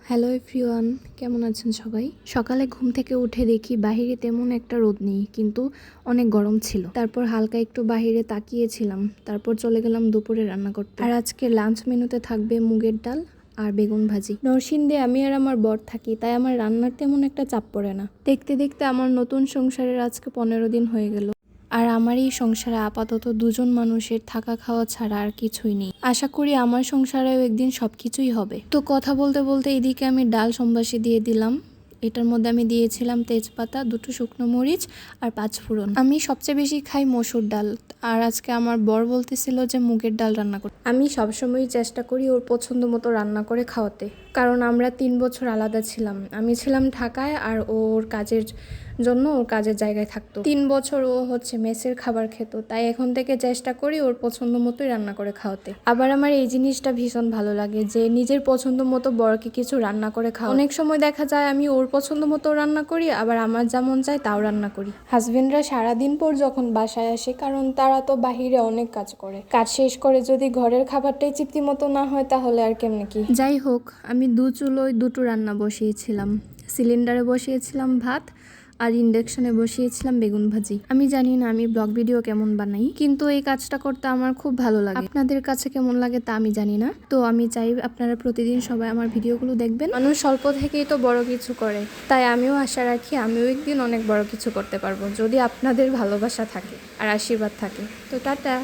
Hello everyone, কেমন আছেন সবাই? সকালে ঘুম থেকে উঠে দেখি বাহিরে তেমন একটা রোদ নেই, কিন্তু অনেক গরম ছিল। তারপর হালকা একটু বাহিরে তাকিয়েছিলাম, তারপর চলে গেলাম দুপুরে রান্না করতে। আর আজকে লাঞ্চ মেনুতে থাকবে মুগের ডাল আর বেগুন ভাজি। নরসিংদে আমি আর আমার বর থাকি, তাই আমার রান্নার তেমন একটা চাপ পড়ে না। দেখতে দেখতে আমার নতুন সংসারের আজকে 15 দিন হয়ে গেল। আর আমার এই সংসারে আপাতত দুজন মানুষের থাকা খাওয়া ছাড়া আর কিছুই নেই। আশা করি আমার সংসারেও একদিন সবকিছুই হবে। তো কথা বলতে বলতে এদিকে আমি ডাল সম্বাসী দিয়ে দিলাম। এটার মধ্যে আমি দিয়েছিলাম তেজপাতা, 2টো শুকনো মরিচ আর 5 ফোড়ন। আমি সবচেয়ে বেশি খাই মসুর ডাল, আর আজকে আমার বর বলতেছিল যে মুগের ডাল রান্না করতে। আমি সবসময়ই চেষ্টা করি ওর পছন্দ মতো রান্না করে খাওয়াতে, কারণ আমরা 3 বছর আলাদা ছিলাম। আমি ছিলাম ঢাকায় আর ওর কাজের জন্য ওর কাজের জায়গায় থাকতো। 3 বছর ও মেসের খাবার খেত, তাই এখন থেকে চেষ্টা করি ওর পছন্দ মতোই রান্না করে খাওয়াতে। আবার আমার এই জিনিসটা ভীষণ ভালো লাগে যে নিজের পছন্দ মতো বরকে কিছু রান্না করে খাওয়া। অনেক সময় দেখা যায় আমি ওর পছন্দ মতো রান্না করি, আবার আমার যেমন চাই তাও রান্না করি। হাজবেন্ডরা সারাদিন পর যখন বাসায় আসে, কারণ তারা তো বাহিরে অনেক কাজ করে, কাজ শেষ করে যদি ঘরের খাবারটাই তৃপ্তি মতো না হয় তাহলে আর কেমনে কি। যাই হোক, আমি 2 চুলোয় 2টো রান্না বসিয়েছিলাম। সিলিন্ডারে বসিয়েছিলাম ভাত, আর ইন্ডাকশনে বসিয়েছিলাম বেগুন ভাজি। আমি জানি না আমি ব্লগ ভিডিও কেমন বানাই, কিন্তু এই কাজটা করতে আমার খুব ভালো লাগে। আপনাদের কাছে কেমন লাগে তা আমি জানি না। তো আমি চাই আপনারা প্রতিদিন সবাই আমার ভিডিওগুলো দেখবেন। মানুষ স্বল্প থেকেই তো বড় কিছু করে, তাই আমিও আশা রাখি আমিও একদিন অনেক বড় কিছু করতে পারবো, যদি আপনাদের ভালোবাসা থাকে আর আশীর্বাদ থাকে। তো টাটা।